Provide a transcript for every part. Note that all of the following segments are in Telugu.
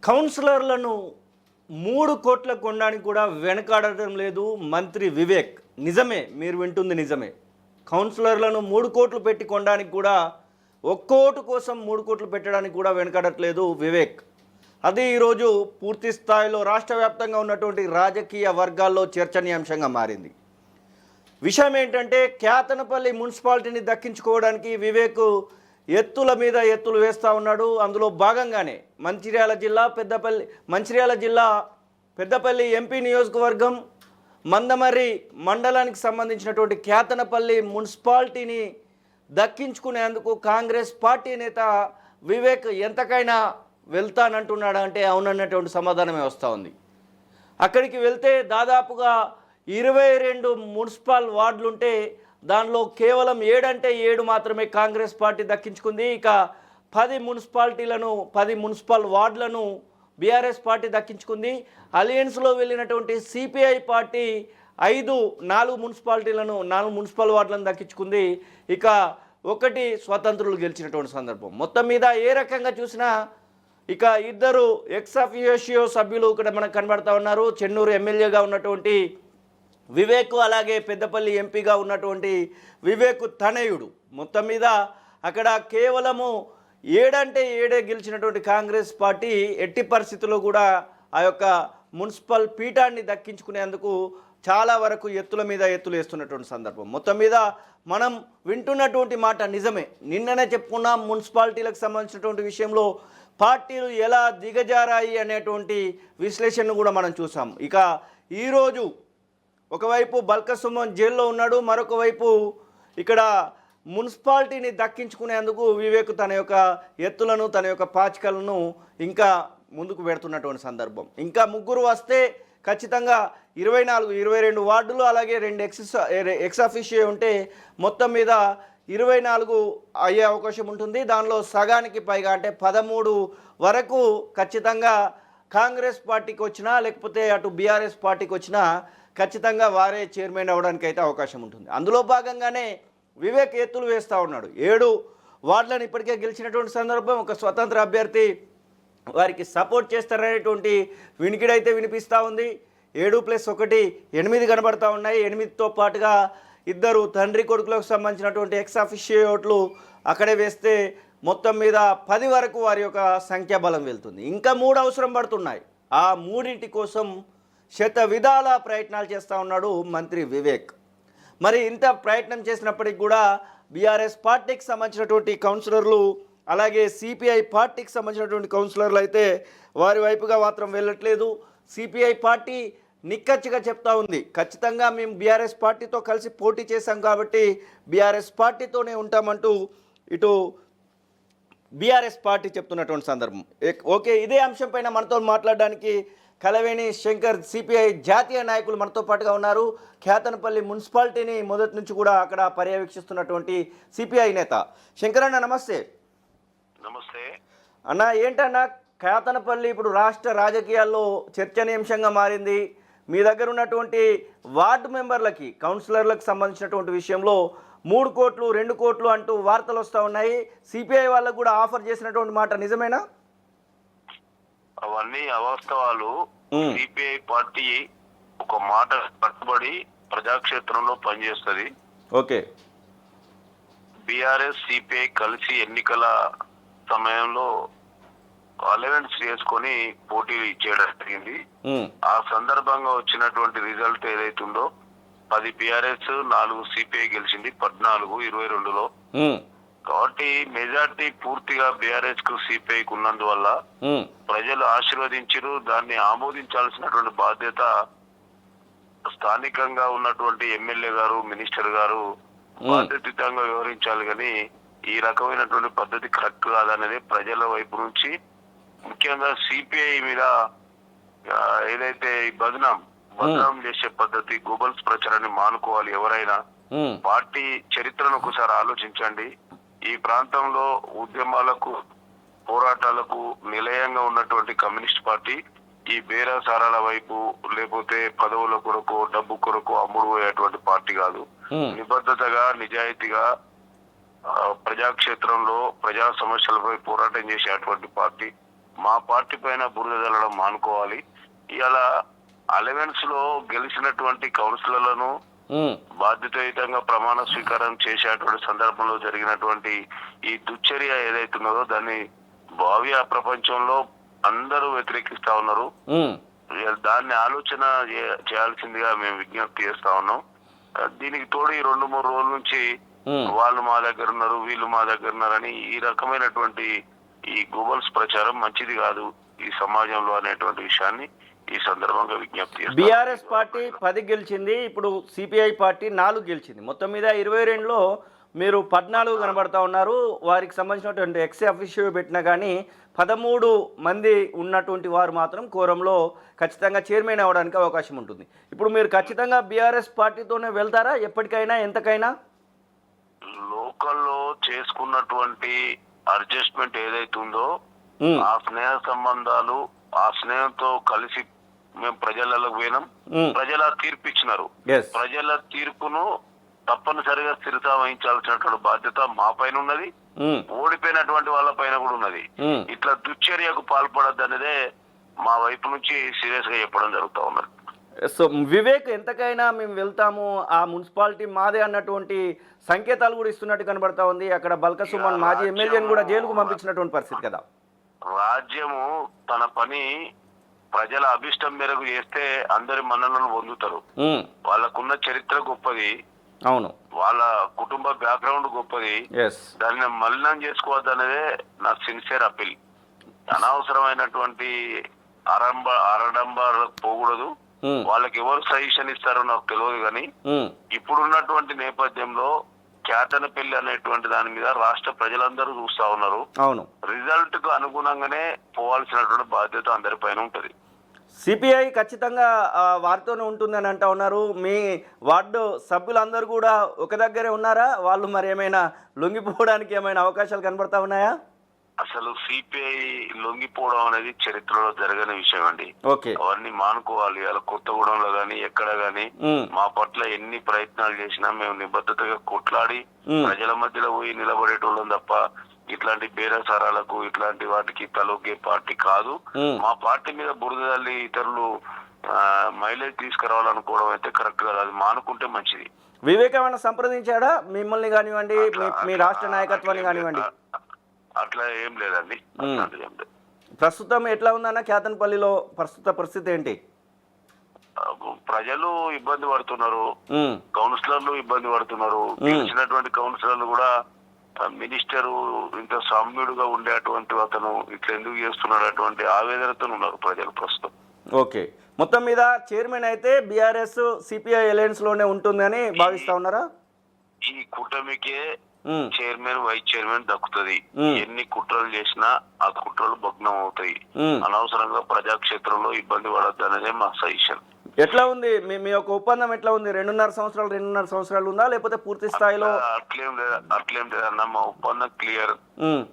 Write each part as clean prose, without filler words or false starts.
కౌన్సిలర్లను 3 కోట్ల కొనడానికి కూడా వెనకాడటం లేదు మంత్రి వివేక్. నిజమే, మీరు వింటుంది నిజమే. కౌన్సిలర్లను 3 కోట్లు పెట్టి కొనడానికి కూడా ఒక్కోటు కోసం 3 కోట్లు పెట్టడానికి కూడా వెనకాడట్లేదు వివేక్. అది ఈరోజు పూర్తి స్థాయిలో రాష్ట్ర వ్యాప్తంగా ఉన్నటువంటి రాజకీయ వర్గాల్లో చర్చనీయాంశంగా మారింది. విషయం ఏంటంటే క్యాతనపల్లి మున్సిపాలిటీని దక్కించుకోవడానికి వివేక్ ఎత్తుల మీద ఎత్తులు వేస్తూ ఉన్నాడు. అందులో భాగంగానే మంచిర్యాల జిల్లా పెద్దపల్లి ఎంపీ నియోజకవర్గం మందమర్రి మండలానికి సంబంధించినటువంటి క్యాతనపల్లి మున్సిపాలిటీని దక్కించుకునేందుకు కాంగ్రెస్ పార్టీ నేత వివేక్ ఎంతకైనా వెళ్తానంటున్నాడు. అంటే అవునన్నటువంటి సమాధానమే వస్తూ ఉంది. అక్కడికి వెళ్తే దాదాపుగా 22 మున్సిపల్ వార్డులుంటే దానిలో కేవలం 7 అంటే 7 మాత్రమే కాంగ్రెస్ పార్టీ దక్కించుకుంది. ఇక 10 మున్సిపల్ వార్డులను బీఆర్ఎస్ పార్టీ దక్కించుకుంది. అలయన్స్లో వెళ్ళినటువంటి సిపిఐ పార్టీ 4 మున్సిపల్ వార్డులను దక్కించుకుంది. ఇక 1 స్వతంత్రులు గెలిచినటువంటి సందర్భం. మొత్తం మీద ఏ రకంగా చూసినా ఇక 2 ఎక్స్ అఫిషియో సభ్యులు ఇక్కడ మనకు కనబడతా ఉన్నారు. చెన్నూరు ఎమ్మెల్యేగా ఉన్నటువంటి వివేక్, అలాగే పెద్దపల్లి ఎంపీగా ఉన్నటువంటి వివేక్ తనయుడు. మొత్తం మీద అక్కడ కేవలము 7 అంటే 7 గెలిచినటువంటి కాంగ్రెస్ పార్టీ ఎట్టి పరిస్థితుల్లో కూడా ఆ యొక్క మున్సిపల్ పీఠాన్ని దక్కించుకునేందుకు చాలా వరకు ఎత్తుల మీద ఎత్తులు వేస్తున్నటువంటి సందర్భం. మొత్తం మీద మనం వింటున్నటువంటి మాట నిజమే. నిన్ననే చెప్పుకున్నాం, మున్సిపాలిటీలకు సంబంధించినటువంటి విషయంలో పార్టీలు ఎలా దిగజారాయి అనేటువంటి విశ్లేషణను కూడా మనం చూసాం. ఇక ఈరోజు ఒకవైపు బల్క సుమన్ జైల్లో ఉన్నాడు, మరొక వైపు ఇక్కడ మున్సిపాలిటీని దక్కించుకునేందుకు వివేక్ తన యొక్క ఎత్తులను, తన యొక్క పాచికలను ఇంకా ముందుకు పెడుతున్నటువంటి సందర్భం. ఇంకా 3 వస్తే ఖచ్చితంగా 22 వార్డులు, అలాగే 2 ఎక్స్ అఫిషియో ఉంటే మొత్తం మీద 24 అయ్యే అవకాశం ఉంటుంది. దానిలో సగానికి పైగా అంటే 13 వరకు ఖచ్చితంగా కాంగ్రెస్ పార్టీకి వచ్చినా లేకపోతే అటు బీఆర్ఎస్ పార్టీకి వచ్చినా ఖచ్చితంగా వారే చైర్మన్ అవ్వడానికి అయితే అవకాశం ఉంటుంది. అందులో భాగంగానే వివేక్ ఎత్తులు వేస్తూ ఉన్నాడు. 7 వార్డులను ఇప్పటికే గెలిచినటువంటి సందర్భం. ఒక స్వతంత్ర అభ్యర్థి వారికి సపోర్ట్ చేస్తారనేటువంటి వినికిడైతే వినిపిస్తూ ఉంది. 7+1 8 కనబడతా ఉన్నాయి. 8తో పాటుగా 2 తండ్రి కొడుకులకు సంబంధించినటువంటి ఎక్స్ అఫిషియోట్లు అక్కడే వేస్తే మొత్తం మీద 10 వరకు వారి యొక్క సంఖ్యాబలం వెళ్తుంది. ఇంకా 3 అవసరం పడుతున్నాయి. ఆ 3 కోసం శత విధాల ప్రయత్నాలు చేస్తూ ఉన్నాడు మంత్రి వివేక్. మరి ఇంత ప్రయత్నం చేసినప్పటికి కూడా బీఆర్ఎస్ పార్టీకి సంబంధించినటువంటి కౌన్సిలర్లు, అలాగే సిపిఐ పార్టీకి సంబంధించినటువంటి కౌన్సిలర్లు అయితే వారి వైపుగా మాత్రం వెళ్ళట్లేదు. సిపిఐ పార్టీ నిక్కచ్చిగా చెప్తా ఉంది, ఖచ్చితంగా మేము బీఆర్ఎస్ పార్టీతో కలిసి పోటీ చేశాం కాబట్టి బీఆర్ఎస్ పార్టీతోనే ఉంటామంటూ ఇటు బీఆర్ఎస్ పార్టీ చెప్తున్నటువంటి సందర్భం. ఓకే, ఇదే అంశం పైన మనతో మాట్లాడడానికి కలవేణి శంకర్ సిపిఐ జాతీయ నాయకులు మనతో పాటుగా ఉన్నారు. క్యాతనపల్లి మున్సిపాలిటీని మొదటి నుంచి కూడా అక్కడ పర్యవేక్షిస్తున్నటువంటి సిపిఐ నేత శంకర్ అన్న, నమస్తే. నమస్తే అన్న. ఏంటన్నా క్యాతనపల్లి ఇప్పుడు రాష్ట్ర రాజకీయాల్లో చర్చనీయాంశంగా మారింది. మీ దగ్గర ఉన్నటువంటి వార్డు మెంబర్లకి, కౌన్సిలర్లకు సంబంధించినటువంటి విషయంలో 3 కోట్లు 2 కోట్లు అంటూ వార్తలు వస్తూ ఉన్నాయి. సిపిఐ వాళ్ళకు కూడా ఆఫర్ చేసినటువంటి మాట నిజమేనా? అవన్నీ అవాస్తవాలు. సిపిఐ పార్టీ ఒక మాట కట్టుబడి ప్రజాక్షేత్రంలో పనిచేస్తుంది. ఓకే, బీఆర్ఎస్ సిపిఐ కలిసి ఎన్నికల సమయంలో అలయన్స్ చేసుకొని పోటీ చేయడం జరిగింది. ఆ సందర్భంగా వచ్చినటువంటి రిజల్ట్ ఏదైతుందో 10 బీఆర్ఎస్ 4 సిపిఐ గెలిచింది, 14 22లో. కాబట్టి మెజార్టీ పూర్తిగా బీఆర్ఎస్ కు సిపిఐ కు ఉన్నందువల్ల ప్రజలు ఆశీర్వదించారు. దాన్ని ఆమోదించాల్సినటువంటి బాధ్యత స్థానికంగా ఉన్నటువంటి ఎమ్మెల్యే గారు, మినిస్టర్ గారు బాధ్యతయుతంగా వ్యవహరించాలి. కానీ ఈ రకమైనటువంటి పద్ధతి కరెక్ట్ కాదనేది ప్రజల వైపు నుంచి, ముఖ్యంగా సిపిఐ మీద ఏదైతే బదనాం చేసే పద్ధతి, గూబల్స్ ప్రచారాన్ని మానుకోవాలి. ఎవరైనా పార్టీ చరిత్రను ఒకసారి ఆలోచించండి. ఈ ప్రాంతంలో ఉద్యమాలకు, పోరాటాలకు నిలయంగా ఉన్నటువంటి కమ్యూనిస్ట్ పార్టీ ఈ బేరసారాల వైపు లేకపోతే పదవుల కొరకు, డబ్బు కొరకు అమ్ముడు పోయేటువంటి పార్టీ కాదు. నిబద్ధతగా, నిజాయితీగా ప్రజాక్షేత్రంలో ప్రజా సమస్యలపై పోరాటం చేసేటువంటి పార్టీ. మా పార్టీ పైన బురద జల్లడం మానుకోవాలి. ఇలా అలవెన్స్ లో గెలిచినటువంటి కౌన్సిలర్లను బాధ్యతాయుతంగా ప్రమాణ స్వీకారం చేసేటువంటి సందర్భంలో జరిగినటువంటి ఈ దుశ్చర్య ఏదైతున్నదో దాన్ని భావ్య ప్రపంచంలో అందరూ వ్యతిరేకిస్తా ఉన్నారు. దాన్ని ఆలోచన చేయాల్సిందిగా మేము విజ్ఞప్తి చేస్తా ఉన్నాం. దీనికి తోడు ఈ 2-3 రోజుల నుంచి వాళ్ళు మా దగ్గర ఉన్నారు, వీళ్ళు మా దగ్గర ఉన్నారని ఈ రకమైనటువంటి ఈ గూగుల్స్ ప్రచారం మంచిది కాదు ఈ సమాజంలో అనేటువంటి విషయాన్ని ఈ సందర్భంగా విజ్ఞప్తి చేస్తాం. బీఆర్ఎస్ పార్టీ 10 గెలిచింది, ఇప్పుడు సిపిఐ పార్టీ 4 గెలిచింది. మొత్తం మీద 22లో మీరు 14 కనబడతా ఉన్నారు. వారికి సంబంధించినటువంటి ఎక్స్ అఫీషియో పెట్టినా కానీ 13 మంది ఉన్నటువంటి వారు మాత్రం కోరంలో ఖచ్చితంగా చైర్మన్ అవ్వడానికి అవకాశం ఉంటుంది. ఇప్పుడు మీరు ఖచ్చితంగా బీఆర్ఎస్ పార్టీతోనే వెళ్తారా ఎప్పటికైనా ఎంతకైనా? లోకల్లో చేసుకున్నటువంటి అడ్జస్ట్మెంట్ ఏదైతుందో ఆ స్నేహ సంబంధాలు, ఆ స్నేహంతో కలిసి మేము ప్రజలకు పోయినాం. ప్రజల తీర్పు ఇచ్చినారు. ప్రజల తీర్పును తప్పనిసరిగా స్థిరత వహించాల్సినటువంటి బాధ్యత మా పైన ఉన్నది, ఓడిపోయినటువంటి వాళ్ళ పైన కూడా ఉన్నది. ఇట్లా దుశ్చర్యకు పాల్పడద్దు అనేదే మా వైపు నుంచి సీరియస్ గా చెప్పడం జరుగుతూ ఉన్నది. సో వివేక్ ఎంతకైనా మేము వెళ్తాము, ఆ మున్సిపాలిటీ మాదే అన్నటువంటి సంకేతాలు కూడా ఇస్తున్నట్టు కనబడతా ఉంది. అక్కడ బల్క సుమన్ మాజీ ఎమ్మెల్యేని కూడా జైలుకు పంపించినటువంటి పరిస్థితి కదా. రాజ్యము తన పని ప్రజల అభిష్టం మేరకు చేస్తే అందరి మన్ననలు పొందుతారు. వాళ్ళకున్న చరిత్ర గొప్పది, అవును, వాళ్ళ కుటుంబ బ్యాక్గ్రౌండ్ గొప్పది. దాన్ని మలినం చేసుకోవద్దు అనేదే నా సిన్సియర్ అప్పీల్. అనవసరమైనటువంటి ఆడంబరాలకు పోకూడదు. వాళ్ళకి ఎవరు సజెషన్ ఇస్తారో నాకు తెలియదు, కానీ ఇప్పుడున్నటువంటి నేపథ్యంలో కేతనపల్లి అనేటువంటి దాని మీద రాష్ట్ర ప్రజలందరూ చూస్తా ఉన్నారు. అవును, రిజల్ట్ కు అనుగుణంగానే పోవాల్సినటువంటి బాధ్యత అందరిపైన ఉంటది. సిపిఐ ఖచ్చితంగా వారితోనే ఉంటుందని అంటా ఉన్నారు. మీ వార్డు సభ్యులందరూ కూడా ఒక దగ్గరే ఉన్నారా? వాళ్ళు మరి ఏమైనా లొంగిపోవడానికి ఏమైనా అవకాశాలు కనబడతా ఉన్నాయా? అసలు సిపిఐ లొంగిపోవడం అనేది చరిత్రలో జరగని విషయం అండి. అవన్నీ మానుకోవాలి. అలా కొత్తగూడెంలో గానీ ఎక్కడ గానీ మా పట్ల ఎన్ని ప్రయత్నాలు చేసినా మేము నిబద్ధతగా కొట్లాడి ప్రజల మధ్యలో పోయి నిలబడేటోళ్ళం తప్ప ఇట్లాంటి బేరసారాలకు ఇట్లాంటి వాటికి తలొగ్గే పార్టీ కాదు. మా పార్టీ మీద బురద తల్లి ఇతరులు మైలేజ్ తీసుకురావాలనుకోవడం అయితే కరెక్ట్ కాదు. అది మానుకుంటే మంచిది. వివేక్ ఏమైనా సంప్రదించాడా మిమ్మల్ని కానివ్వండి, మీ రాష్ట్ర నాయకత్వాన్ని కానివ్వండి? అట్లా ఏం లేదండి. ప్రస్తుతం ఎట్లా ఉందన్న కేతన్పల్లిలో ప్రస్తుత పరిస్థితి ఏంటి? ప్రజలు ఇబ్బంది పడుతున్నారు, కౌన్సిలర్లు ఇబ్బంది పడుతున్నారు. గెలిచినటువంటి కౌన్సిలర్లు కూడా మినిస్టరు ఇంత సౌమ్యుడుగా ఉండేటువంటి అతను ఇట్లా ఎందుకు చేస్తున్నాడు అటువంటి ఆవేదనతో ఉన్నారు ప్రజలు ప్రస్తుతం. ఓకే, మొత్తం మీద చైర్మన్ అయితే బీఆర్ఎస్ సిపిఐ అలయన్స్ లోనే ఉంటుందని భావిస్తా ఉన్నారా? ఈ కూటమికే చైర్మన్ వైస్ చైర్మన్ దక్కుతుంది. ఎన్ని కుట్రలు చేసినా ఆ కుట్రలు భగ్నం అవుతాయి. అనవసరంగా ప్రజాక్షేత్రంలో ఇబ్బంది పడద్దు అనేది మా సజెషన్. ఎట్లా ఉంది మీ యొక్క ఒప్పందం? ఎట్లా ఉంది? 2.5 సంవత్సరాలు ఉందా లేకపోతే పూర్తి స్థాయిలో? అట్లేం లేదన్న, మా ఒప్పందం క్లియర్.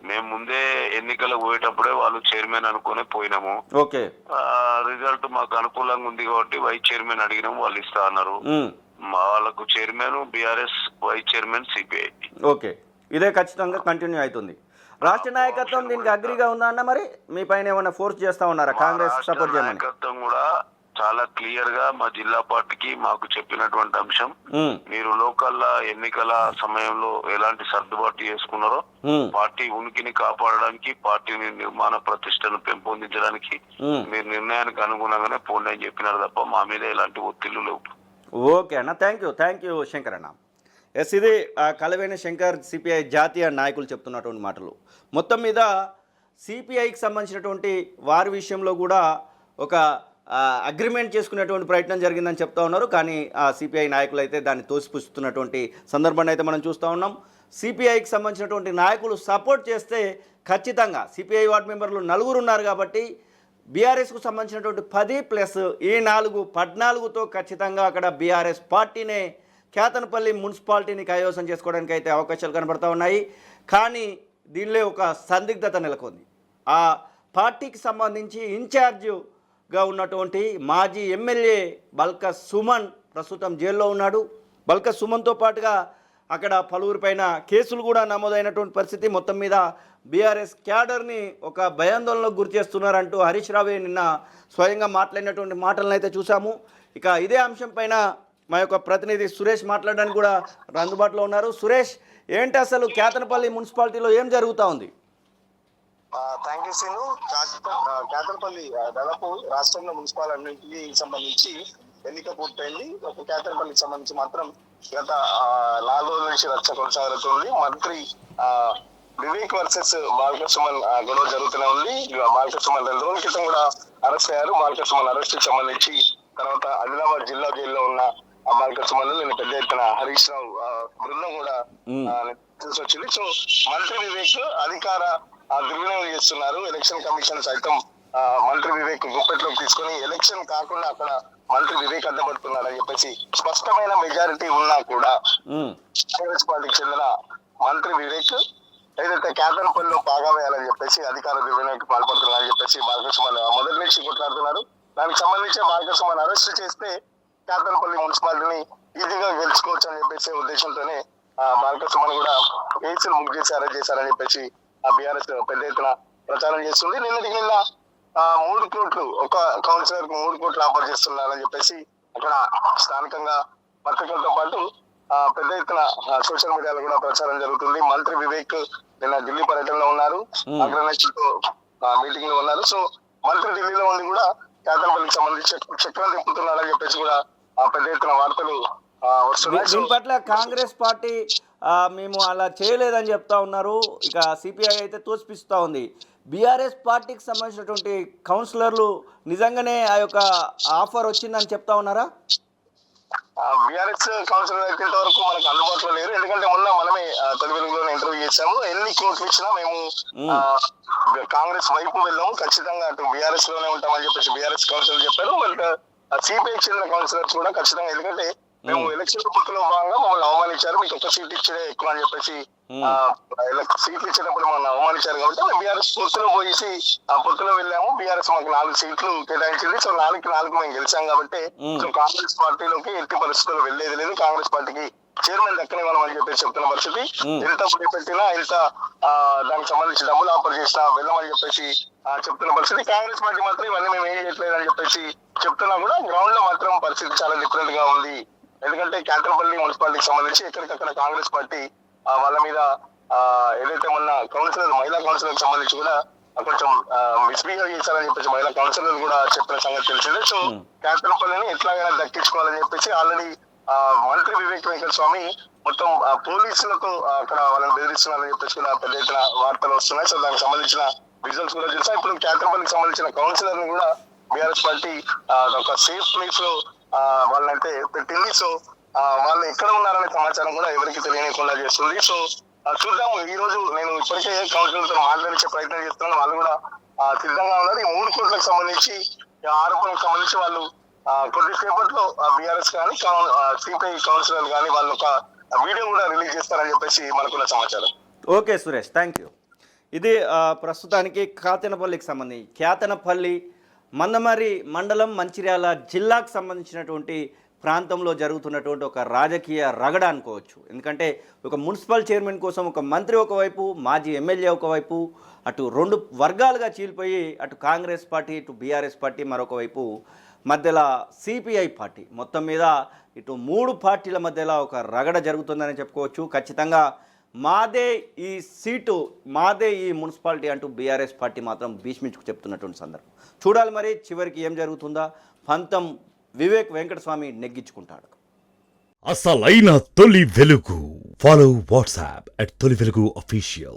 మేము ముందే ఎన్నికలకు పోయేటప్పుడే వాళ్ళు చైర్మన్ అనుకునే పోయినాము. ఓకే, రిజల్ట్ మాకు అనుకూలంగా ఉంది కాబట్టి వైస్ చైర్మన్ అడిగినాము, వాళ్ళు ఇస్తా అన్నారు. వాళ్ళకు chairman BRS, vice chairman CPI. Okay, ఇదే ఖచ్చితంగా కంటిన్యూ అవుతుంది. రాష్ట్ర నాయకత్వం దీనికి అగ్రీగా ఉందా అన్న? మరి మీ పైన ఏమైనా ఫోర్స్ చేస్తా ఉన్నారా కాంగ్రెస్ సపోర్ట్ చేయమని? నాయకత్వం కూడా చాలా క్లియర్ గా మా జిల్లా పార్టీకి మాకు చెప్పినటువంటి అంశం, మీరు లోకల్ ఎన్నికల సమయంలో ఎలాంటి సర్దుబాటు చేసుకున్నారో పార్టీ ఉనికిని కాపాడడానికి, పార్టీని నిర్మాణ ప్రతిష్టను పెంపొందించడానికి మీరు నిర్ణయానికి అనుగుణంగానే పోండి అని చెప్పినారు తప్ప మా మీద ఎలాంటి ఒత్తిళ్లు లేవు. ఓకే అన్న, థ్యాంక్ యూ శంకర్ అన్న. ఎస్, ఇది కలవేని శంకర్ సిపిఐ జాతీయ నాయకులు చెప్తున్నటువంటి మాటలు. మొత్తం మీద సిపిఐకి సంబంధించినటువంటి వారి విషయంలో కూడా ఒక అగ్రిమెంట్ చేసుకునేటువంటి ప్రయత్నం జరిగిందని చెప్తా ఉన్నారు. కానీ ఆ సిపిఐ నాయకులు అయితే దాన్ని తోసిపుస్తున్నటువంటి సందర్భాన్ని అయితే మనం చూస్తూ ఉన్నాం. సిపిఐకి సంబంధించినటువంటి నాయకులు సపోర్ట్ చేస్తే ఖచ్చితంగా సిపిఐ వార్డు మెంబర్లు 4 ఉన్నారు కాబట్టి బీఆర్ఎస్కు సంబంధించినటువంటి 10 ప్లస్ ఈ 4 14తో ఖచ్చితంగా అక్కడ బీఆర్ఎస్ పార్టీనే కేతనపల్లి మున్సిపాలిటీని కైవసం చేసుకోవడానికి అయితే అవకాశాలు కనబడతా ఉన్నాయి. కానీ దీనిలో ఒక సందిగ్ధత నెలకొంది. ఆ పార్టీకి సంబంధించి ఇన్ఛార్జ్గా ఉన్నటువంటి మాజీ ఎమ్మెల్యే బల్క సుమన్ ప్రస్తుతం జైల్లో ఉన్నాడు. బల్క సుమన్తో పాటుగా అక్కడ పలువురి పైన కేసులు కూడా నమోదైనటువంటి పరిస్థితి. మొత్తం మీద బీఆర్ఎస్ క్యాడర్ని ఒక భయాందోళనకు గురి చేస్తున్నారంటూ హరీష్ రావే నిన్న స్వయంగా మాట్లాడినటువంటి మాటలను అయితే చూసాము. ఇక ఇదే అంశం పైన మా యొక్క ప్రతినిధి సురేష్ మాట్లాడడానికి కూడా అందుబాటులో ఉన్నారు. సురేష్, ఏంటి అసలు కేతనపల్లి మున్సిపాలిటీలో ఏం జరుగుతూ ఉంది? Thank you scene. కేతనపల్లి దాదాపు రాష్ట్రంలో మున్సిపాలిటీకి సంబంధించి ఎన్నిక పూర్తయింది. ఒక కేతనపల్లికి సంబంధించి మాత్రం గత 4 రోజుల నుంచి రచ్చ కొనసాగుతుంది. మంత్రి వివేక్ వర్సెస్ మాల్కా సుమన్ గొడవ జరుగుతూనే ఉంది. మాల్కా సుమన్ 2 రోజుల క్రితం కూడా అరెస్ట్ అయ్యారు. మాల్కా సుమన్ అరెస్ట్ కి సంబంధించి తర్వాత ఆదిలాబాద్ జిల్లా జైల్లో ఉన్న మాల్కా సుమన్ నేను పెద్ద ఎత్తున హరీష్ రావు బృందం కూడా తెలిసి వచ్చింది. సో మంత్రి వివేక్ అధికార దుర్వినియోగం చేస్తున్నారు. ఎలక్షన్ కమిషన్ సైతం మంత్రి వివేక్ గుప్పెట్లోకి తీసుకొని ఎలక్షన్ కాకుండా అక్కడ మంత్రి వివేక్ అడ్డపడుతున్నాడు అని చెప్పేసి స్పష్టమైన మెజారిటీ ఉన్నా కూడా కాంగ్రెస్ పార్టీకి చెందిన మంత్రి వివేక్ ఏదైతే కేతనపల్లిలో బాగా వేయాలని చెప్పేసి అధికార దుర్వినియోగం పాల్పడుతున్నారని చెప్పేసి మాల్కా సుమన్ మొదటి నుంచి కొట్లాడుతున్నారు. దానికి సంబంధించి మాల్కా సుమన్ అరెస్ట్ చేస్తే కేతనపల్లి మున్సిపాలిటీని ఈజీగా గెలుచుకోవచ్చు అని చెప్పేసి ఉద్దేశంతోనే మాల్కా సుమన్ కూడా కేసులు ముగ్గు చేసి అరెస్ట్ చేశారని చెప్పేసి బీఆర్ఎస్ పెద్ద ఎత్తున ప్రచారం చేస్తుంది. నిన్న 3 కోట్లు ఒక కౌన్సిలర్ కు 3 కోట్లు ఆఫర్ చేస్తున్నారని చెప్పేసి అక్కడ స్థానికంగా పత్రికలతో పాటు పెద్ద ఎత్తున సోషల్ మీడియాలో కూడా ప్రచారం జరుగుతుంది. మంత్రి వివేక్ నిన్న ఢిల్లీ పర్యటనలో ఉన్నారు, అగ్రనేతలతో మీటింగ్ లో ఉన్నారు. సో మంత్రి ఢిల్లీలో ఉండి కూడా కేతనపల్లికి సంబంధించి చక్రం తిప్పుతున్నారని చెప్పేసి కూడా పెద్ద ఎత్తున వార్తలు వస్తున్నాయి. దీని పట్ల కాంగ్రెస్ పార్టీ మేము అలా చేయలేదని చెప్తా ఉన్నారు. ఇక సిపిఐ అయితే తోసిపిస్తూ ఉంది. బీఆర్ఎస్ పార్టీకి సంబంధించినటువంటి కౌన్సిలర్లు నిజంగానే ఆ యొక్క ఆఫర్ వచ్చిందని చెప్తా ఉన్నారా? బీఆర్ఎస్ కౌన్సిలర్ అయితే ఇంతవరకు మనకు అందుబాటులో లేరు. ఎందుకంటే మొన్న మనమే తొలి వెలుగులో ఇంటర్వ్యూ చేశాము. ఎన్ని కోట్లు ఇచ్చినా మేము కాంగ్రెస్ వైపు వెళ్ళాము, ఖచ్చితంగా అటు బీఆర్ఎస్ లోనే ఉంటామని చెప్పేసి బీఆర్ఎస్ కౌన్సిలర్ చెప్పారు. బట్ సిపిఐ చెందిన కౌన్సిలర్స్ కూడా ఖచ్చితంగా, ఎందుకంటే మేము ఎలక్షన్ పొత్తులో భాగంగా మమ్మల్ని అవమానించారు, మీకు ఒక సీట్ ఇచ్చే ఎక్కువ అని చెప్పేసి సీట్లు ఇచ్చినప్పుడు మమ్మల్ని అవమానించారు కాబట్టి మేము బీఆర్ఎస్ పొత్తులో పోయేసి పొత్తులో వెళ్ళాము. బీఆర్ఎస్ మాకు 4 సీట్లు కేటాయించింది. సో 4కి మేము గెలిచాం కాబట్టి సో కాంగ్రెస్ పార్టీలోకి ఎట్టి పరిస్థితుల్లో వెళ్లేది లేదు. కాంగ్రెస్ పార్టీకి చైర్మన్ దక్కనివ్వడం అని చెప్పేసి చెప్తున్న పరిస్థితి. ఎంత పుడి పెట్టినా, ఎంత దానికి సంబంధించి డబ్బులు ఆఫర్ చేసినా వెళ్ళమని చెప్పేసి చెప్తున్న పరిస్థితి. కాంగ్రెస్ పార్టీ మాత్రం ఇవన్నీ మేము ఏం చేయట్లేదు అని చెప్పేసి చెప్తున్నా కూడా గ్రౌండ్ లో మాత్రం పరిస్థితి చాలా డిఫరెంట్ గా ఉంది. ఎందుకంటే కేతనపల్లి మున్సిపాలిటీకి సంబంధించి ఎక్కడికక్కడ కాంగ్రెస్ పార్టీ వాళ్ళ మీద ఏదైతే మొన్న మహిళా కౌన్సిలర్ సంబంధించి కూడా కొంచెం మిస్బిహేవ్ చేశారని చెప్పేసి మహిళా కౌన్సిలర్ కూడా చెప్పిన సంగతి తెలిసిందే. సో కేతనపల్లిని ఎట్లాగైనా దక్కించుకోవాలని చెప్పేసి ఆల్రెడీ మంత్రి వివేక్ వెంకటస్వామి మొత్తం పోలీసులకు అక్కడ వాళ్ళని బెదిరిస్తున్నారని చెప్పేసి కూడా పెద్ద ఎత్తున వార్తలు వస్తున్నాయి. సో దానికి సంబంధించిన రిజల్ట్స్ కూడా తెలుసా. ఇప్పుడు కేతనపల్లికి సంబంధించిన కౌన్సిలర్ ను కూడా బీఆర్ఎస్ పార్టీ ఒక సేఫ్ ప్లేస్ లో వాళ్ళనైతే పెట్టింది. సో వాళ్ళు ఎక్కడ ఉన్నారనే సమాచారం కూడా ఎవరికి తెలియకుండా చేస్తుంది. సో చూద్దాము. ఈ రోజు నేను ఇప్పటికే కౌన్సిలర్తో మాట్లాడించే ప్రయత్నం చేస్తున్నాను. వాళ్ళు కూడా సిద్ధంగా ఉన్నారు. ఈ 3 కోట్లకు సంబంధించి ఆరోపణలకు సంబంధించి వాళ్ళు కొద్దిసేపట్లో బీఆర్ఎస్ కానీ సిపిఐ కౌన్సిలర్ కానీ వాళ్ళు ఒక వీడియో కూడా రిలీజ్ చేస్తారని చెప్పేసి మనకున్న సమాచారం. Okay Suresh, thank you. ఇది ప్రస్తుతానికి కేతనపల్లికి సంబంధించి కేతనపల్లి మందమర్రి మండలం మంచిర్యాల జిల్లాకు సంబంధించినటువంటి ప్రాంతంలో జరుగుతున్నటువంటి ఒక రాజకీయ రగడ అనుకోవచ్చు. ఎందుకంటే ఒక మున్సిపల్ చైర్మన్ కోసం ఒక మంత్రి ఒకవైపు, మాజీ ఎమ్మెల్యే ఒకవైపు, అటు 2 వర్గాలుగా చీలిపోయి అటు కాంగ్రెస్ పార్టీ, ఇటు బీఆర్ఎస్ పార్టీ మరొక వైపు, మధ్యలో సిపిఐ పార్టీ, మొత్తం మీద ఇటు 3 పార్టీల మధ్యలో ఒక రగడ జరుగుతుందని చెప్పుకోవచ్చు. ఖచ్చితంగా మాదే ఈ సీటు, మాదే ఈ మున్సిపాలిటీ అంటూ బీఆర్ఎస్ పార్టీ మాత్రం భీష్మించుకు చెప్తున్నటువంటి సందర్భం. చూడాలి మరి చివరికి ఏం జరుగుతుందా. పంతం వివేక్ వెంకటస్వామి నెగ్గించుకుంటాడు. అసలైన తొలి వెలుగు. ఫాలో వాట్సాప్ @తొలి వెలుగు official.